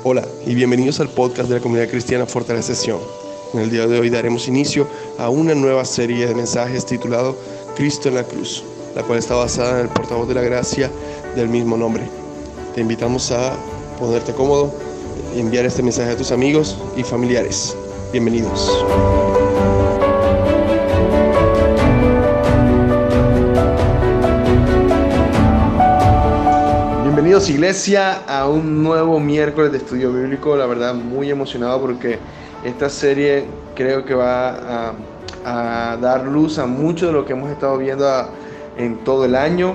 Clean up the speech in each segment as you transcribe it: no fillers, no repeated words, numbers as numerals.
Hola y bienvenidos al podcast de la comunidad cristiana Fortaleza Sion. En el día de hoy daremos inicio a una nueva serie de mensajes titulado Cristo en la Cruz, la cual está basada en el portavoz de la gracia del mismo nombre. Te invitamos a ponerte cómodo y enviar este mensaje a tus amigos y familiares. Bienvenidos. Bienvenidos, iglesia, a un nuevo miércoles de estudio bíblico. La verdad, muy emocionado porque esta serie creo que va a dar luz a mucho de lo que hemos estado viendo en todo el año,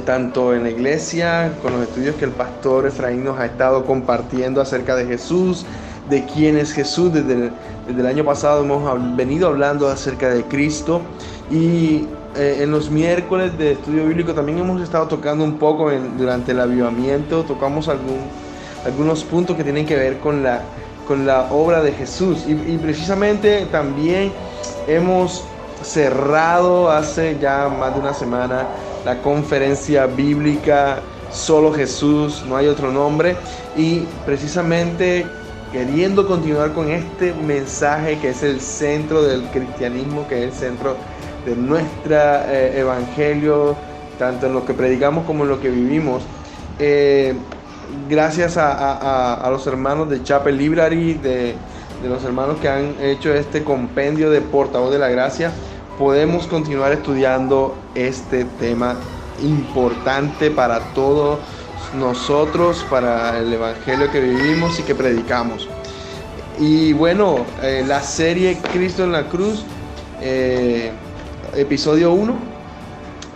tanto en la iglesia, con los estudios que el pastor Efraín nos ha estado compartiendo acerca de Jesús, de quién es Jesús. Desde el año pasado hemos venido hablando acerca de Cristo, y en los miércoles de estudio bíblico también hemos estado tocando un poco durante el avivamiento. Tocamos algunos puntos que tienen que ver con la obra de Jesús, y precisamente también hemos cerrado hace ya más de una semana la conferencia bíblica Solo Jesús, no hay otro nombre, y precisamente queriendo continuar con este mensaje que es el centro del cristianismo, que es el centro de nuestro evangelio, tanto en lo que predicamos como en lo que vivimos. Gracias a los hermanos de Chapel Library, de los hermanos que han hecho este compendio de portavoz de la gracia, podemos continuar estudiando este tema importante para todos nosotros, para el evangelio que vivimos y que predicamos. Y bueno, la serie Cristo en la Cruz, episodio 1,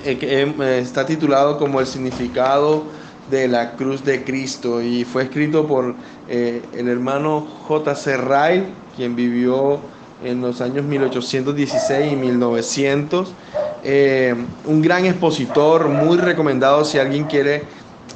está titulado como el significado de la cruz de Cristo, y fue escrito por el hermano J.C. Ryle, quien vivió en los años 1816 y 1900. Un gran expositor, muy recomendado si alguien quiere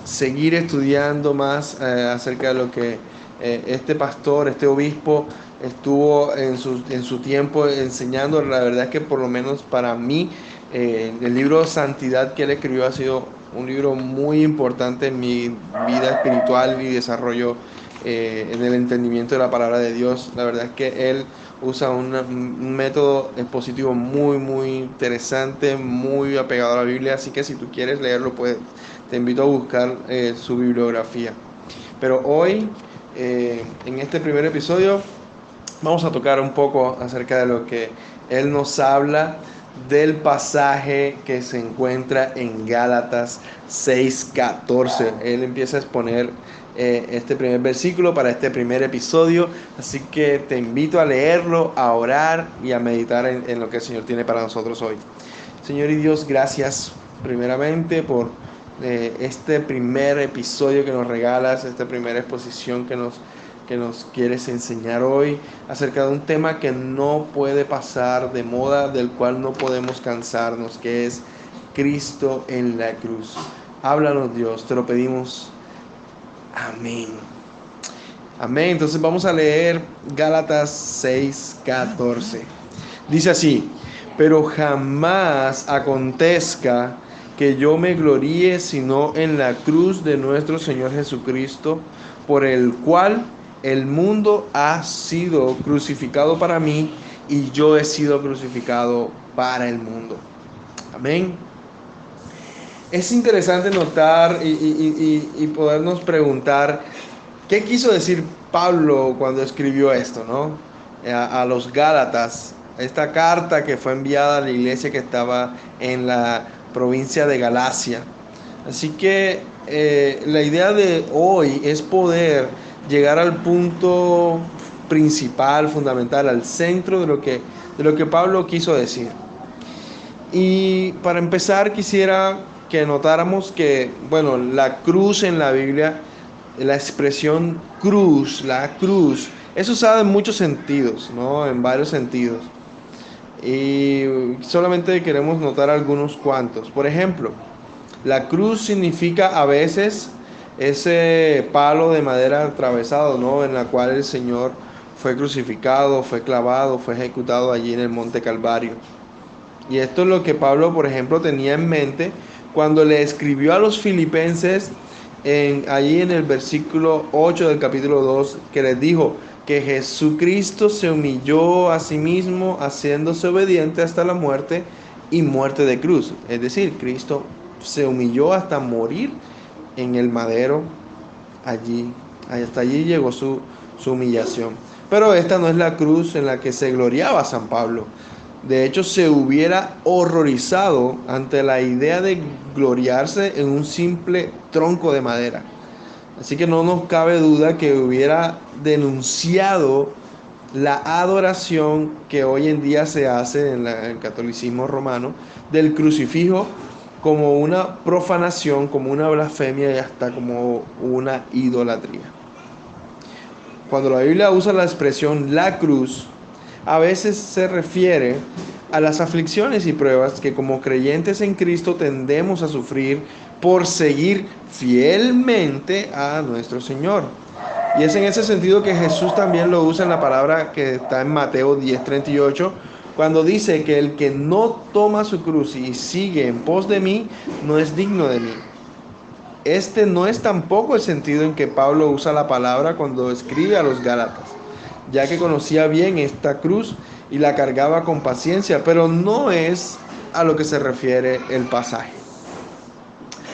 seguir estudiando más acerca de lo que este pastor, este obispo estuvo en su tiempo enseñando. La verdad es que por lo menos para mí el libro Santidad que él escribió ha sido un libro muy importante en mi vida espiritual y desarrollo en el entendimiento de la palabra de Dios. La verdad es que él usa un método expositivo muy interesante, muy apegado a la Biblia, así que si tú quieres leerlo, pues te invito a buscar su bibliografía. Pero hoy, en este primer episodio, vamos a tocar un poco acerca de lo que él nos habla del pasaje que se encuentra en Gálatas 6:14. Él empieza a exponer este primer versículo para este primer episodio, así que te invito a leerlo, a orar y a meditar en lo que el Señor tiene para nosotros hoy. Señor y Dios, gracias primeramente por este primer episodio que nos regalas, esta primera exposición que nos quieres enseñar hoy acerca de un tema que no puede pasar de moda, del cual no podemos cansarnos, que es Cristo en la cruz. Háblanos, Dios, te lo pedimos. Amén. Amén. Entonces vamos a leer Gálatas 6:14. Dice así: pero jamás acontezca que yo me gloríe sino en la cruz de nuestro Señor Jesucristo, por el cual el mundo ha sido crucificado para mí y yo he sido crucificado para el mundo. Amén. Es interesante notar y podernos preguntar qué quiso decir Pablo cuando escribió esto, ¿no? A los Gálatas, esta carta que fue enviada a la iglesia que estaba en la provincia de Galacia. Así que la idea de hoy es poder llegar al punto principal, fundamental, al centro de lo que Pablo quiso decir. Y para empezar quisiera que notáramos que, bueno, la cruz en la Biblia, la expresión cruz, la cruz, es usada en muchos sentidos, ¿no? En varios sentidos. Y solamente queremos notar algunos cuantos. Por ejemplo, la cruz significa a veces ese palo de madera atravesado, ¿no? En la cual el Señor fue crucificado, fue clavado, fue ejecutado allí en el Monte Calvario. Y esto es lo que Pablo, por ejemplo, tenía en mente cuando le escribió a los filipenses Allí en el versículo 8 del capítulo 2, que les dijo que Jesucristo se humilló a sí mismo, haciéndose obediente hasta la muerte y muerte de cruz. Es decir, Cristo se humilló hasta morir en el madero. Hasta allí llegó su humillación. Pero esta no es la cruz en la que se gloriaba San Pablo. De hecho, se hubiera horrorizado ante la idea de gloriarse en un simple tronco de madera. Así que no nos cabe duda que hubiera denunciado la adoración que hoy en día se hace en el catolicismo romano del crucifijo como una profanación, como una blasfemia y hasta como una idolatría. Cuando la Biblia usa la expresión la cruz, a veces se refiere a las aflicciones y pruebas que como creyentes en Cristo tendemos a sufrir por seguir fielmente a nuestro Señor. Y es en ese sentido que Jesús también lo usa en la palabra que está en Mateo 10:38, cuando dice que el que no toma su cruz y sigue en pos de mí, no es digno de mí. Este no es tampoco el sentido en que Pablo usa la palabra cuando escribe a los Gálatas, ya que conocía bien esta cruz y la cargaba con paciencia, pero no es a lo que se refiere el pasaje.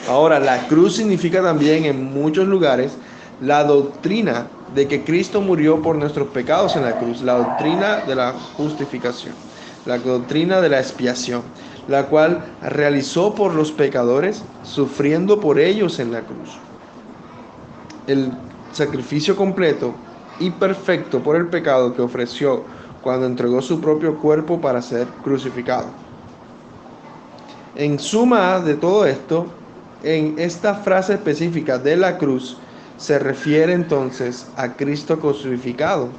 Ahora, la cruz significa también en muchos lugares la doctrina de que Cristo murió por nuestros pecados en la cruz, la doctrina de la justificación, la doctrina de la expiación, la cual realizó por los pecadores, sufriendo por ellos en la cruz. El sacrificio completo y perfecto por el pecado que ofreció cuando entregó su propio cuerpo para ser crucificado. En suma de todo esto, en esta frase específica de la cruz, se refiere entonces a Cristo crucificado,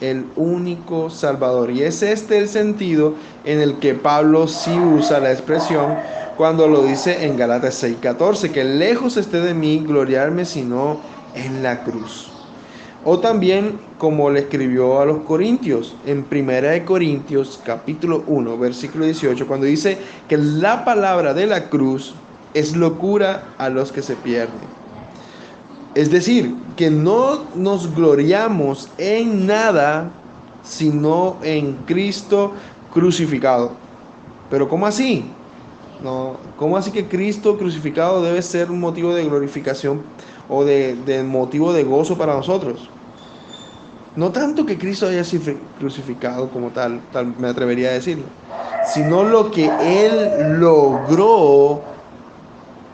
el único Salvador. Y es este el sentido en el que Pablo sí usa la expresión cuando lo dice en Gálatas 6:14, que lejos esté de mí gloriarme sino en la cruz. O también como le escribió a los Corintios, en 1 Corintios capítulo 1, versículo 18, cuando dice que la palabra de la cruz es locura a los que se pierden. Es decir, que no nos gloriamos en nada sino en Cristo crucificado. Pero ¿cómo así? No, ¿cómo así que Cristo crucificado debe ser un motivo de glorificación o de motivo de gozo para nosotros? No tanto que Cristo haya sido crucificado como tal me atrevería a decirlo, sino lo que Él logró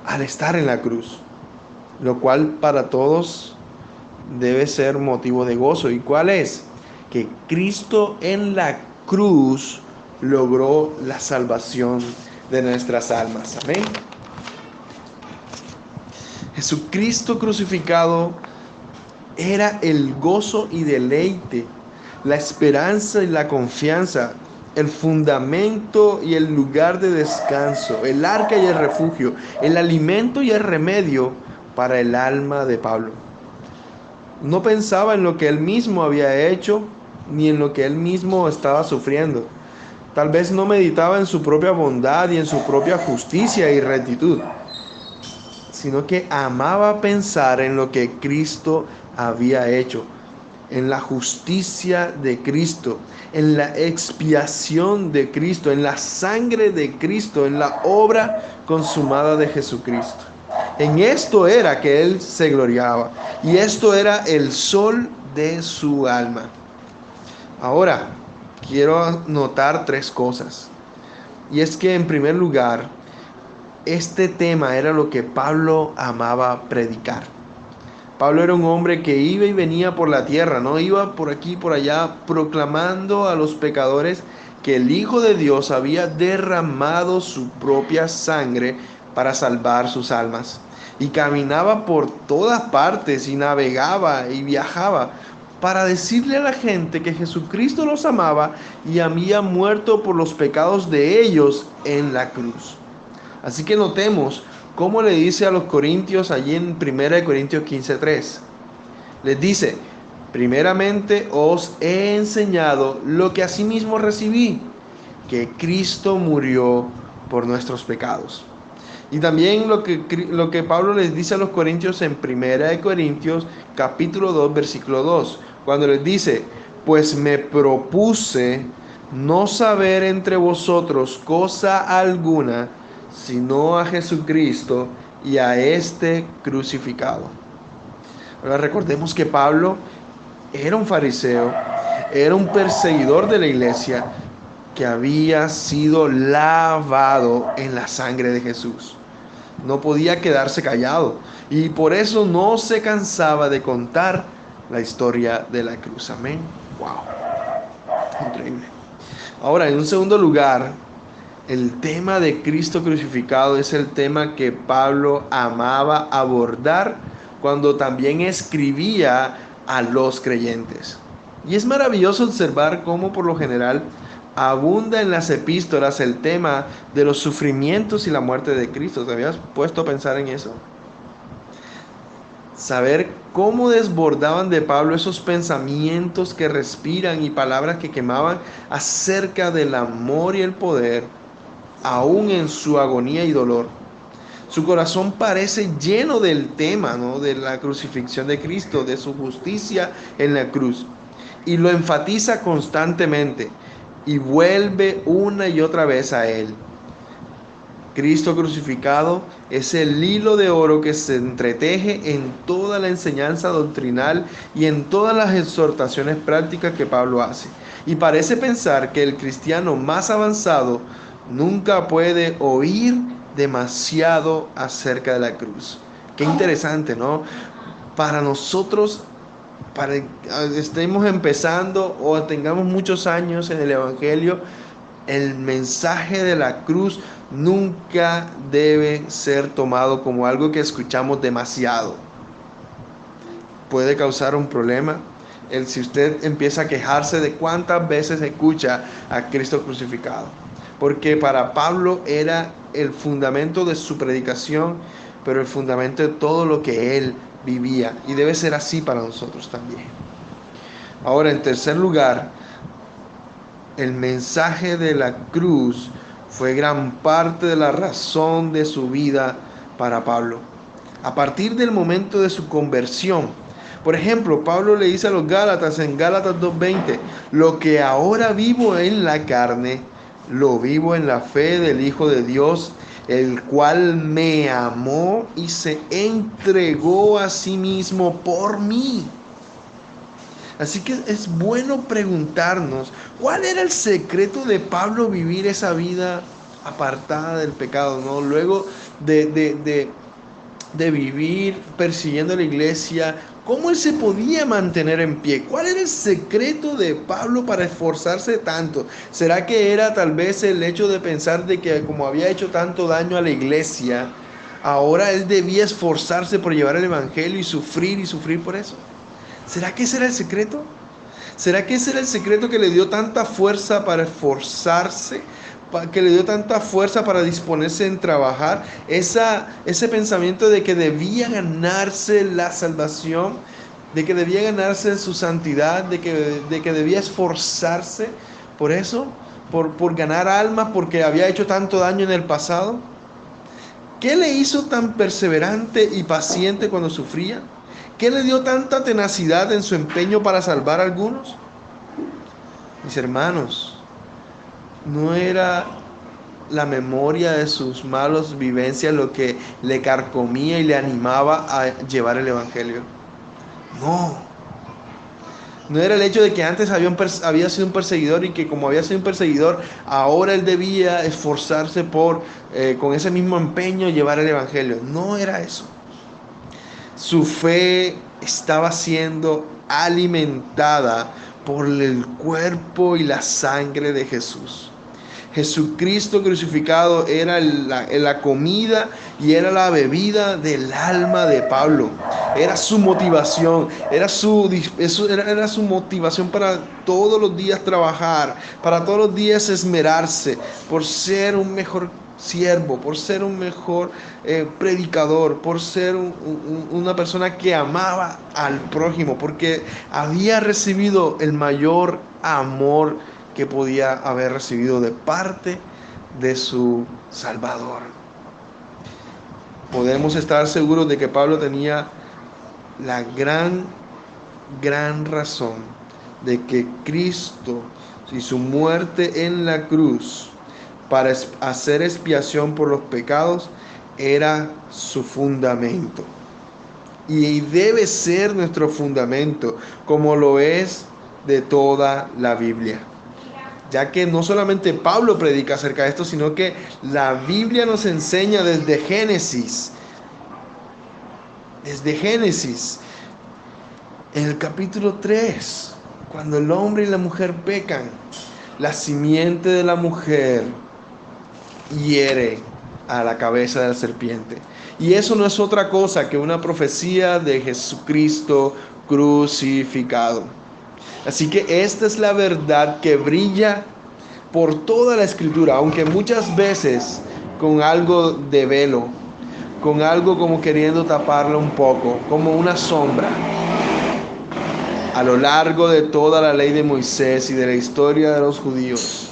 al estar en la cruz, lo cual para todos debe ser motivo de gozo. ¿Y cuál es? Que Cristo en la cruz logró la salvación de nuestras almas. Amén. Jesucristo crucificado era el gozo y deleite, la esperanza y la confianza, el fundamento y el lugar de descanso, el arca y el refugio, el alimento y el remedio para el alma de Pablo. No pensaba en lo que él mismo había hecho, ni en lo que él mismo estaba sufriendo. Tal vez no meditaba en su propia bondad y en su propia justicia y rectitud, sino que amaba pensar en lo que Cristo había hecho, en la justicia de Cristo, en la expiación de Cristo, en la sangre de Cristo, en la obra consumada de Jesucristo. En esto era que él se gloriaba, y esto era el sol de su alma. Ahora, quiero notar tres cosas. Y es que en primer lugar, este tema era lo que Pablo amaba predicar. Pablo era un hombre que iba y venía por la tierra, no iba por aquí y por allá proclamando a los pecadores que el Hijo de Dios había derramado su propia sangre para salvar sus almas. Y caminaba por todas partes y navegaba y viajaba para decirle a la gente que Jesucristo los amaba y había muerto por los pecados de ellos en la cruz. Así que notemos cómo le dice a los corintios allí en 1 Corintios 15:3. Les dice: primeramente os he enseñado lo que asimismo recibí, que Cristo murió por nuestros pecados. Y también lo que Pablo les dice a los corintios en Primera de Corintios, capítulo 2 versículo 2 cuando les dice, pues me propuse no saber entre vosotros cosa alguna, sino a Jesucristo y a este crucificado. Ahora recordemos que Pablo era un fariseo, era un perseguidor de la iglesia que había sido lavado en la sangre de Jesús. No podía quedarse callado y por eso no se cansaba de contar la historia de la cruz. Amén. Wow. Increíble. Ahora, en un segundo lugar, el tema de Cristo crucificado es el tema que Pablo amaba abordar cuando también escribía a los creyentes. Y es maravilloso observar cómo por lo general abunda en las epístolas el tema de los sufrimientos y la muerte de Cristo. ¿Te habías puesto a pensar en eso? Saber cómo desbordaban de Pablo esos pensamientos que respiran y palabras que quemaban acerca del amor y el poder, aún en su agonía y dolor. Su corazón parece lleno del tema, ¿no?, de la crucifixión de Cristo, de su justicia en la cruz. Y lo enfatiza constantemente y vuelve una y otra vez a él. Cristo crucificado es el hilo de oro que se entreteje en toda la enseñanza doctrinal y en todas las exhortaciones prácticas que Pablo hace. Y parece pensar que el cristiano más avanzado nunca puede oír demasiado acerca de la cruz. Qué interesante, ¿no? Para nosotros, para estemos empezando o tengamos muchos años en el Evangelio, el mensaje de la cruz nunca debe ser tomado como algo que escuchamos demasiado. Puede causar un problema si usted empieza a quejarse de cuántas veces escucha a Cristo crucificado. Porque para Pablo era el fundamento de su predicación, pero el fundamento de todo lo que él vivía. Y debe ser así para nosotros también. Ahora, en tercer lugar, el mensaje de la cruz fue gran parte de la razón de su vida para Pablo. A partir del momento de su conversión, por ejemplo, Pablo le dice a los Gálatas en Gálatas 2:20, lo que ahora vivo en la carne, lo vivo en la fe del Hijo de Dios, el cual me amó y se entregó a sí mismo por mí. Así que es bueno preguntarnos, ¿cuál era el secreto de Pablo vivir esa vida apartada del pecado, ¿no? Luego de vivir persiguiendo a la iglesia, ¿cómo él se podía mantener en pie? ¿Cuál era el secreto de Pablo para esforzarse tanto? ¿Será que era tal vez el hecho de pensar de que como había hecho tanto daño a la iglesia, ahora él debía esforzarse por llevar el evangelio y sufrir por eso? ¿Será que ese era el secreto? ¿Será que ese era el secreto que le dio tanta fuerza para esforzarse? Que le dio tanta fuerza para disponerse en trabajar? Ese pensamiento de que debía ganarse la salvación, de que debía ganarse su santidad, de que debía esforzarse por eso, por ganar almas, porque había hecho tanto daño en el pasado. ¿Qué le hizo tan perseverante y paciente cuando sufría? ¿Qué le dio tanta tenacidad en su empeño para salvar a algunos? Mis hermanos, no era la memoria de sus malas vivencias lo que le carcomía y le animaba a llevar el evangelio. No era el hecho de que antes había sido un perseguidor y que como había sido un perseguidor, ahora él debía esforzarse con ese mismo empeño, llevar el evangelio. No era eso. Su fe estaba siendo alimentada por el cuerpo y la sangre de Jesús. Jesucristo crucificado era la comida y era la bebida del alma de Pablo. Era su motivación, era su motivación para todos los días trabajar, para todos los días esmerarse por ser un mejor siervo, por ser un mejor predicador, por ser una persona que amaba al prójimo, porque había recibido el mayor amor que podía haber recibido de parte de su Salvador. podemos estar seguros de que Pablo tenía la gran razón de que Cristo y su muerte en la cruz para hacer expiación por los pecados era su fundamento. Y debe ser nuestro fundamento, como lo es de toda la Biblia. Ya que no solamente Pablo predica acerca de esto, sino que la Biblia nos enseña desde Génesis. Desde Génesis, en el capítulo 3, cuando el hombre y la mujer pecan, la simiente de la mujer hiere a la cabeza de la serpiente. Y eso no es otra cosa que una profecía de Jesucristo crucificado. Así que esta es la verdad que brilla por toda la Escritura, aunque muchas veces con algo de velo, con algo como queriendo taparlo un poco, como una sombra. A lo largo de toda la ley de Moisés y de la historia de los judíos,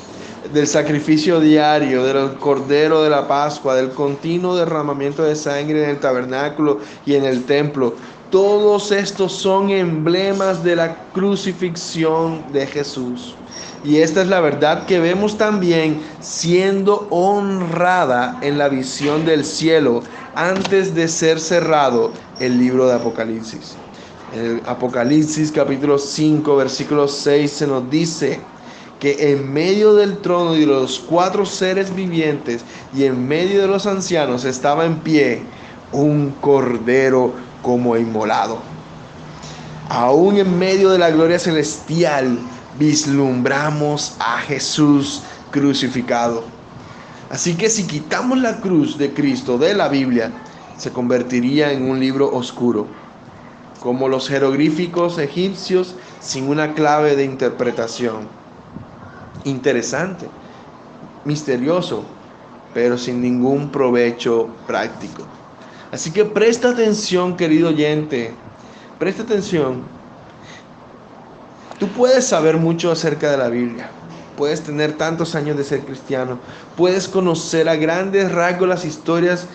del sacrificio diario, del cordero de la Pascua, del continuo derramamiento de sangre en el tabernáculo y en el templo, todos estos son emblemas de la crucifixión de Jesús. Y esta es la verdad que vemos también siendo honrada en la visión del cielo antes de ser cerrado el libro de Apocalipsis. En el Apocalipsis capítulo 5, versículo 6 se nos dice que en medio del trono y de los 4 seres vivientes y en medio de los ancianos estaba en pie un cordero como inmolado. Aún en medio de la gloria celestial vislumbramos a Jesús crucificado. Así que si quitamos la cruz de Cristo de la Biblia, se convertiría en un libro oscuro, como los jeroglíficos egipcios sin una clave de interpretación. Interesante, misterioso, pero sin ningún provecho práctico. Así que presta atención, querido oyente, presta atención. Tú puedes saber mucho acerca de la Biblia, puedes tener tantos años de ser cristiano, puedes conocer a grandes rasgos las historias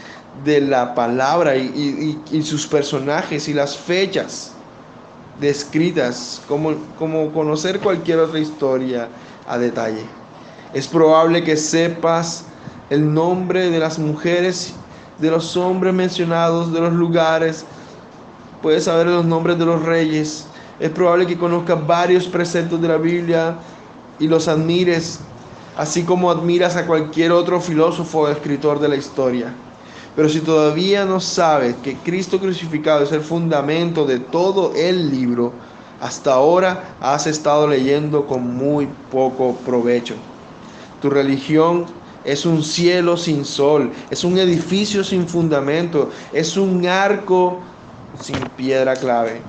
de la palabra y sus personajes y las fechas descritas, como conocer cualquier otra historia a detalle. Es probable que sepas el nombre de las mujeres, de los hombres mencionados, de los lugares. Puedes saber los nombres de los reyes. Es probable que conozcas varios preceptos de la Biblia y los admires, así como admiras a cualquier otro filósofo o escritor de la historia. Pero si todavía no sabes que Cristo crucificado es el fundamento de todo el libro, hasta ahora has estado leyendo con muy poco provecho. Tu religión es un cielo sin sol, es un edificio sin fundamento, es un arco sin piedra clave,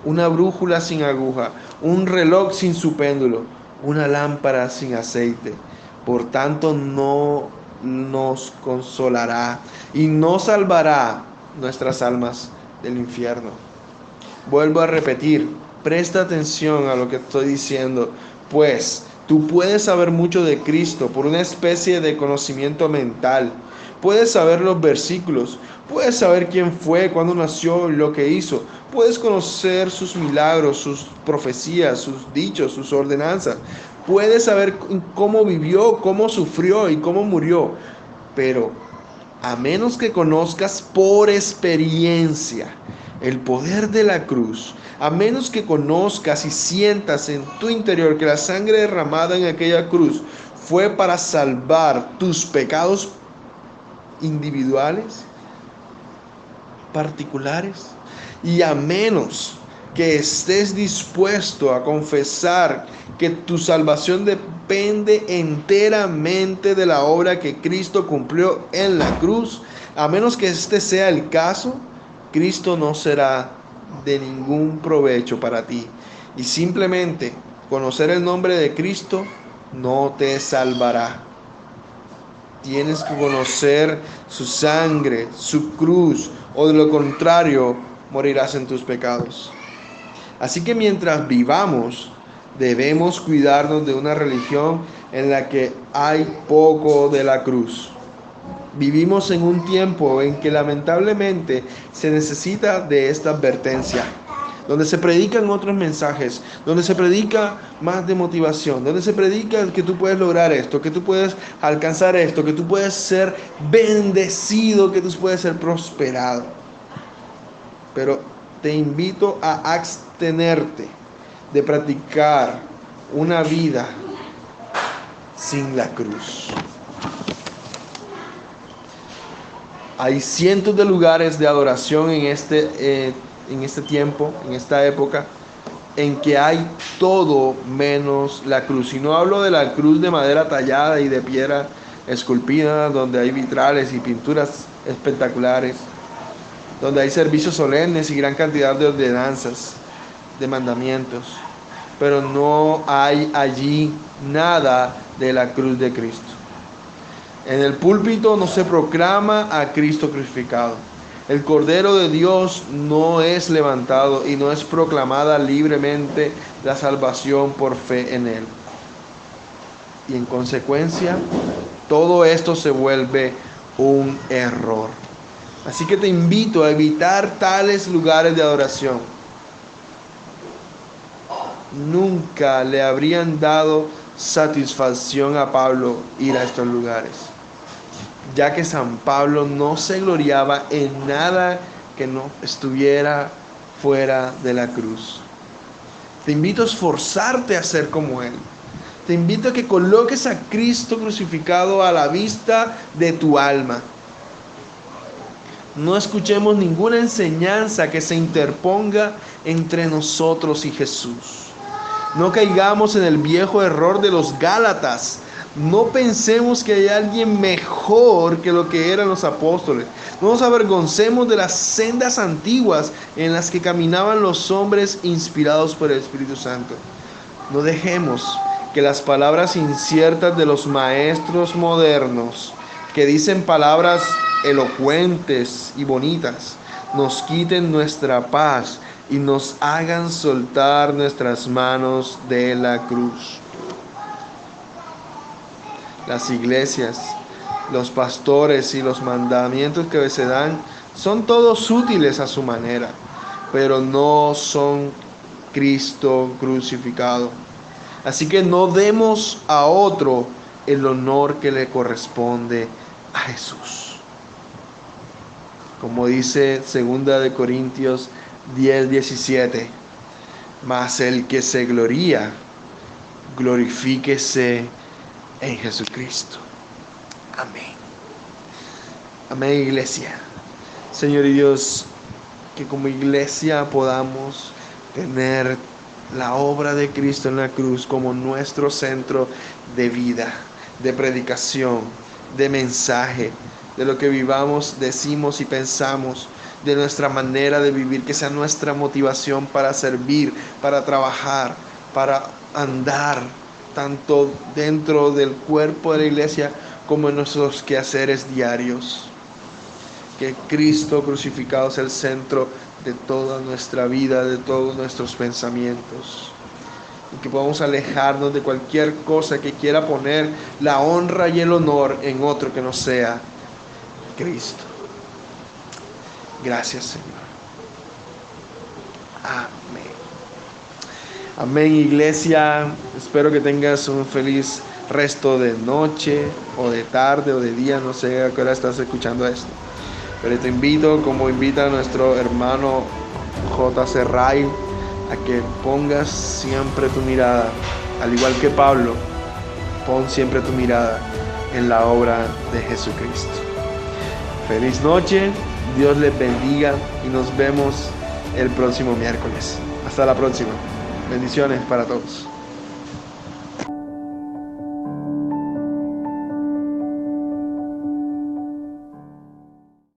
una brújula sin aguja, un reloj sin su péndulo, una lámpara sin aceite. Por tanto, no nos consolará y no salvará nuestras almas del infierno. Vuelvo a repetir, presta atención a lo que estoy diciendo, pues tú puedes saber mucho de Cristo por una especie de conocimiento mental. Puedes saber los versículos, puedes saber quién fue, cuándo nació, lo que hizo. Puedes conocer sus milagros, sus profecías, sus dichos, sus ordenanzas. Puedes saber cómo vivió, cómo sufrió y cómo murió. Pero a menos que conozcas por experiencia el poder de la cruz, a menos que conozcas y sientas en tu interior que la sangre derramada en aquella cruz fue para salvar tus pecados individuales, particulares, y a menos que estés dispuesto a confesar que tu salvación depende enteramente de la obra que Cristo cumplió en la cruz, a menos que este sea el caso, Cristo no será de ningún provecho para ti. Y simplemente conocer el nombre de Cristo no te salvará. Tienes que conocer su sangre, su cruz, o de lo contrario, morirás en tus pecados. Así que mientras vivamos, debemos cuidarnos de una religión en la que hay poco de la cruz. Vivimos en un tiempo en que lamentablemente se necesita de esta advertencia, donde se predican otros mensajes, donde se predica más de motivación, donde se predica que tú puedes lograr esto, que tú puedes alcanzar esto, que tú puedes ser bendecido, que tú puedes ser prosperado. Pero te invito a abstenerte de practicar una vida sin la cruz. Hay cientos de lugares de adoración en este tiempo, en esta época, en que hay todo menos la cruz. Y no hablo de la cruz de madera tallada y de piedra esculpida, donde hay vitrales y pinturas espectaculares, donde hay servicios solemnes y gran cantidad de ordenanzas, de mandamientos, pero no hay allí nada de la cruz de Cristo. En el púlpito no se proclama a Cristo crucificado. El Cordero de Dios no es levantado y no es proclamada libremente la salvación por fe en Él. Y en consecuencia, todo esto se vuelve un error. Así que te invito a evitar tales lugares de adoración. Nunca le habrían dado satisfacción a Pablo ir a estos lugares, ya que San Pablo no se gloriaba en nada que no estuviera fuera de la cruz. Te invito a esforzarte a ser como Él. Te invito a que coloques a Cristo crucificado a la vista de tu alma. No escuchemos ninguna enseñanza que se interponga entre nosotros y Jesús. No caigamos en el viejo error de los Gálatas. No pensemos que hay alguien mejor que lo que eran los apóstoles. No nos avergoncemos de las sendas antiguas en las que caminaban los hombres inspirados por el Espíritu Santo. No dejemos que las palabras inciertas de los maestros modernos, que dicen palabras elocuentes y bonitas, nos quiten nuestra paz y nos hagan soltar nuestras manos de la cruz. Las iglesias, los pastores y los mandamientos que se dan son todos útiles a su manera, pero no son Cristo crucificado. Así que no demos a otro el honor que le corresponde a Jesús. Como dice 2 Corintios 10:17, mas el que se gloría, glorifíquese en Jesucristo. Amén. Amén, iglesia. Señor y Dios, que como iglesia podamos tener la obra de Cristo en la cruz como nuestro centro de vida, de predicación, de mensaje, de lo que vivamos, decimos y pensamos, de nuestra manera de vivir, que sea nuestra motivación para servir, para trabajar, para andar, tanto dentro del cuerpo de la iglesia como en nuestros quehaceres diarios. Que Cristo crucificado sea el centro de toda nuestra vida, de todos nuestros pensamientos. Y que podamos alejarnos de cualquier cosa que quiera poner la honra y el honor en otro que no sea Cristo. Gracias, Señor. Amén. Amén, iglesia. Espero que tengas un feliz resto de noche o de tarde o de día. No sé a qué hora estás escuchando esto. Pero te invito, como invita a nuestro hermano J.C. Ryle, a que pongas siempre tu mirada, al igual que Pablo, pon siempre tu mirada en la obra de Jesucristo. Feliz noche, Dios les bendiga y nos vemos el próximo miércoles. Hasta la próxima. Bendiciones para todos.